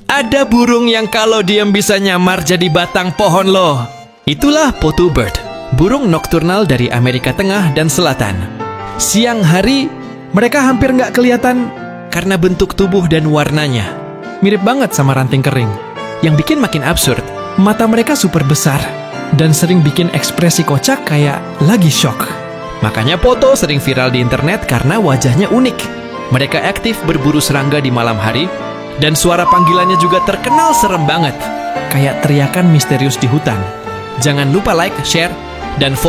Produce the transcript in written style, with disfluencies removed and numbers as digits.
Ada burung yang kalau diam bisa nyamar jadi batang pohon loh. Itulah Potu Bird, burung nokturnal dari Amerika Tengah dan Selatan. Siang hari, mereka hampir nggak kelihatan karena bentuk tubuh dan warnanya mirip banget sama ranting kering. Yang bikin makin absurd, mata mereka super besar dan sering bikin ekspresi kocak kayak lagi shock. Makanya Poto sering viral di internet karena wajahnya unik. Mereka aktif berburu serangga di malam hari, dan suara panggilannya juga terkenal serem banget, kayak teriakan misterius di hutan. Jangan lupa like, share, dan follow